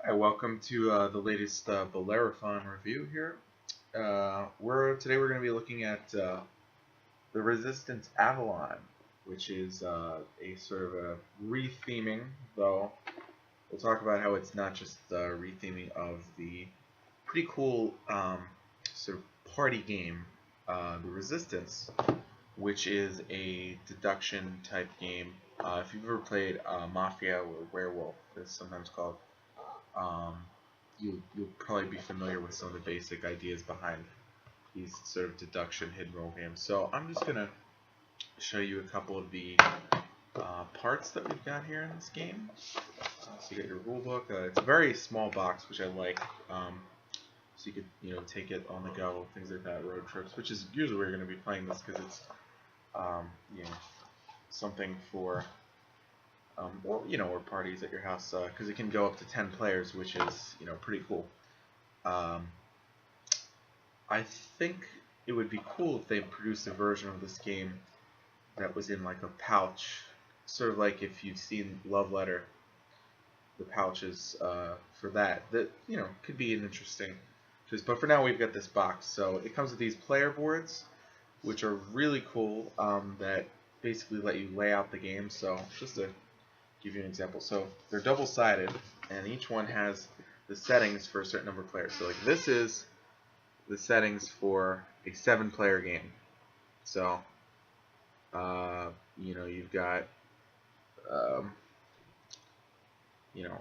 Hi, welcome to the latest Bellerophon review here. Today we're going to be looking at the Resistance Avalon, which is a sort of a retheming, though we'll talk about how it's not just the retheming of the pretty cool sort of party game, the Resistance, which is a deduction type game. If you've ever played Mafia or Werewolf, it's sometimes called, um, you'll probably be familiar with some of the basic ideas behind these sort of deduction hidden role games. So I'm just gonna show you a couple of the parts that we've got here in this game. So you got your rule book. It's a very small box, which I like. So you could take it on the go, things like that, road trips, which is usually where you're going to be playing this because it's um, you know something for or parties at your house because it can go up to 10 players, which is pretty cool. Um, I think it would be cool if they produced a version of this game that was in like a pouch, sort of like if you've seen Love Letter, the pouches for that could be an interesting twist. But for now, we've got this box, so it comes with these player boards, which are really cool. That basically let you lay out the game. So just to give you an example, so they're double-sided, and each one has the settings for a certain number of players. So like this is the settings for a 7-player game. So you've got um,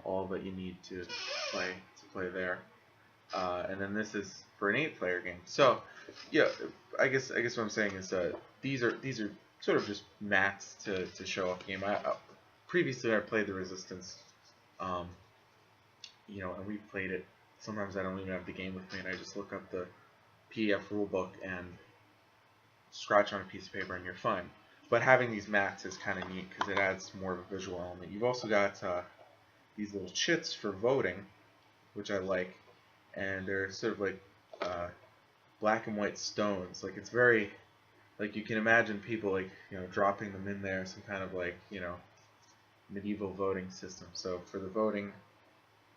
all that you need to play there. And then this is for an 8-player game. So yeah, I guess what I'm saying is these are sort of just mats to show off the game. Previously I played the Resistance, and we played it. Sometimes I don't even have the game with me, and I just look up the PDF rulebook and scratch on a piece of paper, and you're fine. But having these mats is kind of neat because it adds more of a visual element. You've also got these little chits for voting, which I like, and they're sort of like black and white stones. Like it's very, like you can imagine people like dropping them in there, some kind of like medieval voting system. So for the voting,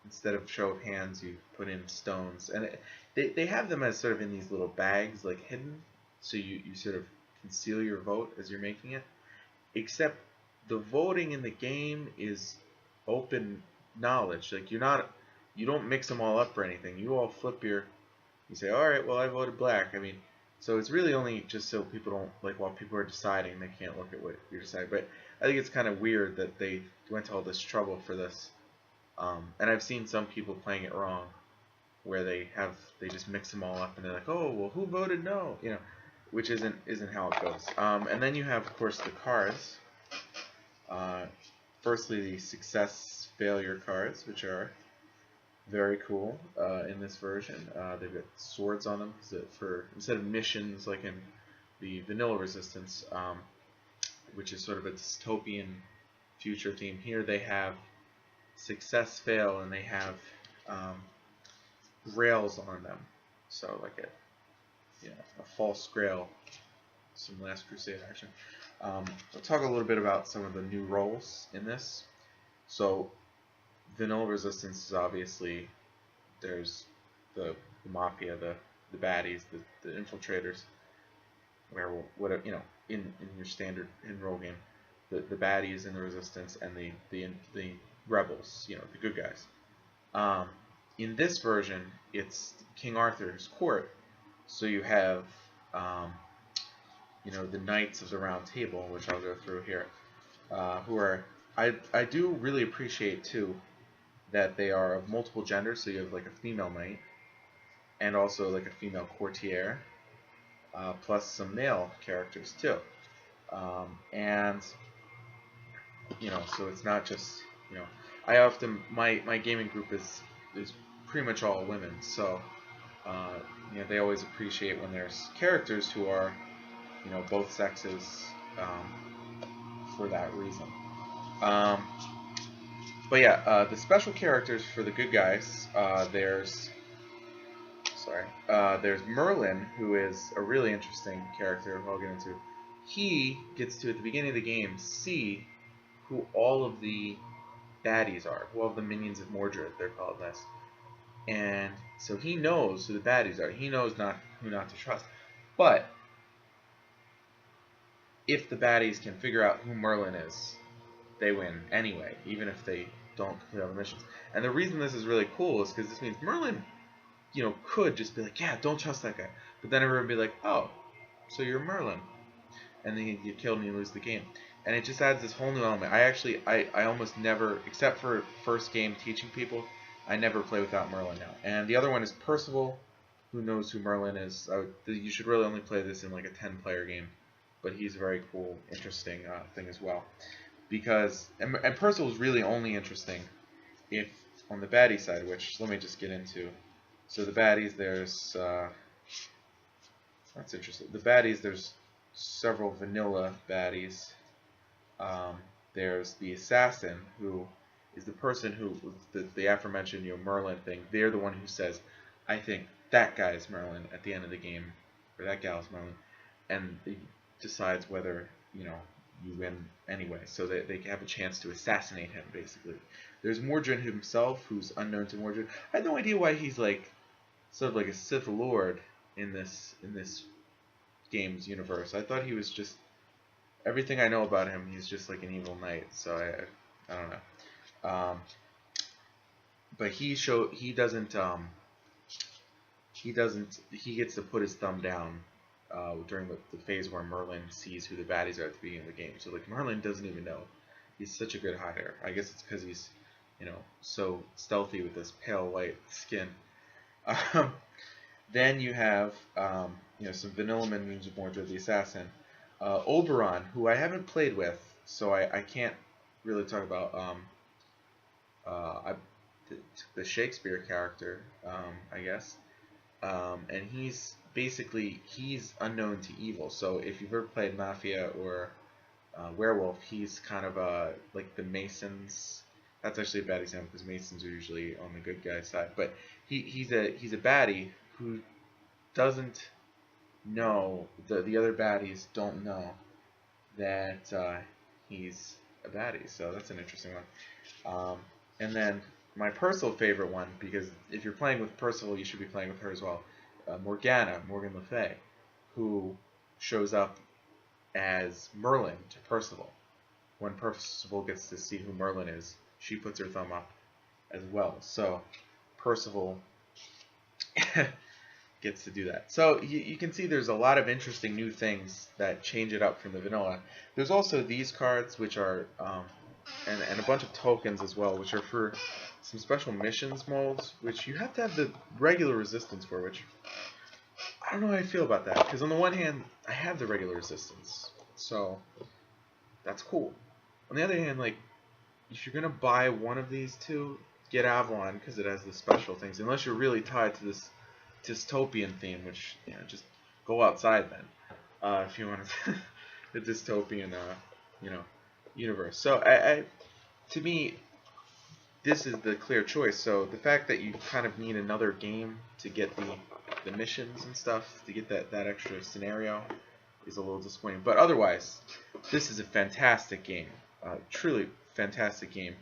instead of show of hands, you put in stones, and they have them as sort of in these little bags, like hidden, so you sort of conceal your vote as you're making it. Except the voting in the game is open knowledge. Like you don't mix them all up or anything. You all flip you say, all right, well I voted black. I mean, so it's really only just so people don't, like, while people are deciding, they can't look at what you're deciding. But I think it's kind of weird that they went to all this trouble for this. And I've seen some people playing it wrong, where they just mix them all up and they're like, oh, well, who voted no? Which isn't how it goes. And then you have, of course, the cards. Firstly, the success failure cards, which are very cool in this version. They've got swords on them for instead of missions like in the vanilla Resistance, which is sort of a dystopian future theme. Here they have success fail, and they have grails on them. So like a false grail, some Last Crusade action. I'll talk a little bit about some of the new roles in this. So vanilla Resistance is obviously, there's the mafia, the baddies, the infiltrators, where whatever in your standard role game, the baddies in the Resistance, and the rebels, the good guys. In this version, it's King Arthur's court, so you have the Knights of the Round Table, which I'll go through here, who are I do really appreciate too that they are of multiple genders. So you have like a female knight, and also like a female courtier, plus some male characters too, and so it's not just I often my gaming group is pretty much all women, so they always appreciate when there's characters who are both sexes, for that reason. Um, but yeah, the special characters for the good guys, there's Merlin, who is a really interesting character who I'll get into. He gets to, at the beginning of the game, see who all of the baddies are, who all the minions of Mordred, they're called this. And so he knows who the baddies are. He knows who not to trust. But if the baddies can figure out who Merlin is, they win anyway, even if they don't complete all the missions. And the reason this is really cool is because this means Merlin, could just be like, yeah, don't trust that guy. But then everyone would be like, oh, so you're Merlin. And then you get killed and you lose the game. And it just adds this whole new element. I almost never, except for first game teaching people, I never play without Merlin now. And the other one is Percival, who knows who Merlin is. You should really only play this in like a 10-player game. But he's a very cool, interesting thing as well. Because, and Percival is really only interesting if on the baddie side, which let me just get into. So the baddies, there's, that's interesting. The baddies, there's several vanilla baddies. There's the assassin, who is the person who, the aforementioned Merlin thing. They're the one who says, I think that guy is Merlin at the end of the game, or that gal is Merlin, and he decides whether you win anyway. So they have a chance to assassinate him, basically. There's Mordred himself, who's unknown to Mordred. I had no idea why he's like sort of like a Sith Lord in this game's universe. I thought he was just, everything I know about him, he's just like an evil knight. So I don't know. But he gets to put his thumb down during the phase where Merlin sees who the baddies are at the beginning of the game. So like Merlin doesn't even know. He's such a good hider. I guess it's because he's so stealthy with this pale white skin. Then you have some vanilla minions of Mordred the Assassin. Oberon, who I haven't played with, so I can't really talk about the Shakespeare character, I guess. And he's unknown to evil. So if you've ever played Mafia or Werewolf, he's kind of like the Masons. That's actually a bad example because Masons are usually on the good guy side. But he's a baddie who doesn't know, the other baddies don't know that he's a baddie. So that's an interesting one. And then my personal favorite one, because if you're playing with Percival, you should be playing with her as well. Morgan Le Fay, who shows up as Merlin to Percival. When Percival gets to see who Merlin is, she puts her thumb up as well. So Percival gets to do that. So you can see there's a lot of interesting new things that change it up from the vanilla. There's also these cards, which are, and a bunch of tokens as well, which are for some special missions molds, which you have to have the regular resistance for, which I don't know how I feel about that. Because on the one hand, I have the regular resistance, so that's cool. On the other hand, like, if you're going to buy one of these two, get Avalon, because it has the special things. Unless you're really tied to this dystopian theme, which, just go outside then, if you want the dystopian, universe. So, to me, this is the clear choice. So the fact that you kind of need another game to get the missions and stuff, to get that extra scenario, is a little disappointing. But otherwise, this is a fantastic game, truly fantastic game.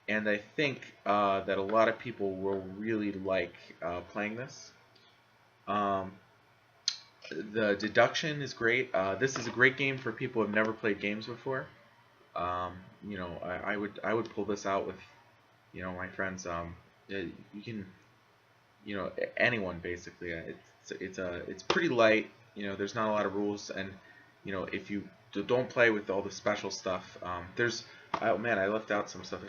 And I think that a lot of people will really like playing this. The deduction is great. This is a great game for people who have never played games before. I would pull this out with, my friends. You can, anyone basically. It's pretty light. There's not a lot of rules, and if you don't play with all the special stuff, there's. Oh man, I left out some stuff.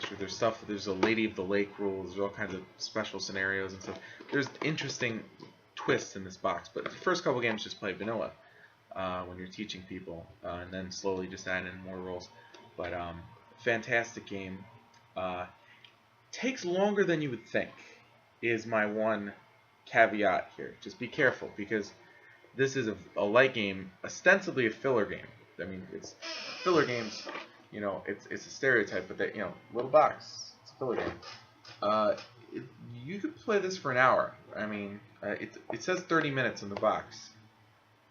There's a Lady of the Lake rule. There's all kinds of special scenarios and stuff. There's interesting twists in this box, but the first couple games just play vanilla when you're teaching people, and then slowly just add in more rules. But fantastic game. Takes longer than you would think is my one caveat here. Just be careful, because this is a light game, ostensibly a filler game. I mean, it's filler games. It's a stereotype, but that little box. It's a filler game. You could play this for an hour. I mean, it says 30 minutes in the box,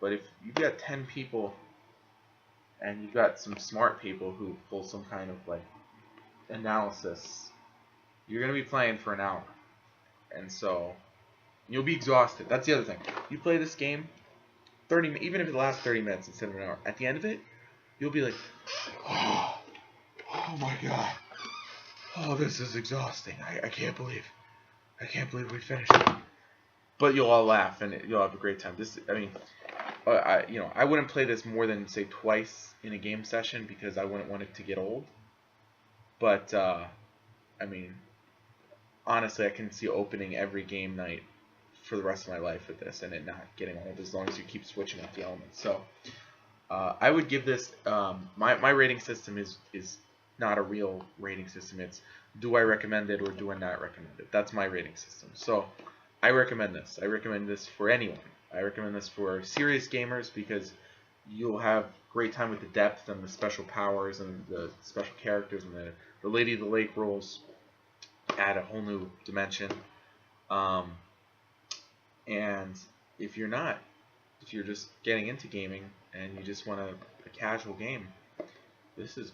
but if you've got 10 people and you've got some smart people who pull some kind of like analysis, you're going to be playing for an hour. And so you'll be exhausted. That's the other thing. You play this game 30, even if it lasts 30 minutes instead of an hour. At the end of it, you'll be like, oh my god, oh, this is exhausting. I can't believe we finished it. But you'll all laugh and you'll have a great time. I mean, I wouldn't play this more than say twice in a game session because I wouldn't want it to get old. But I mean, honestly, I can see opening every game night for the rest of my life with this and it not getting old as long as you keep switching up the elements. So I would give this my rating system is not a real rating system. It's do I recommend it or do I not recommend it. That's my rating system. So I recommend this. I recommend this for anyone. I recommend this for serious gamers because you'll have great time with the depth and the special powers and the special characters and the Lady of the Lake rules add a whole new dimension. And if you're not, if you're just getting into gaming and you just want a casual game, this is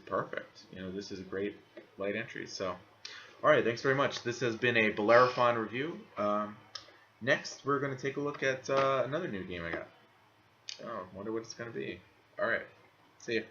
perfect. You know, this is a great light entry. So, all right, thanks very much. This has been a Bellerophon review. Next, we're going to take a look at another new game I got. Oh, wonder what it's going to be. All right, see ya.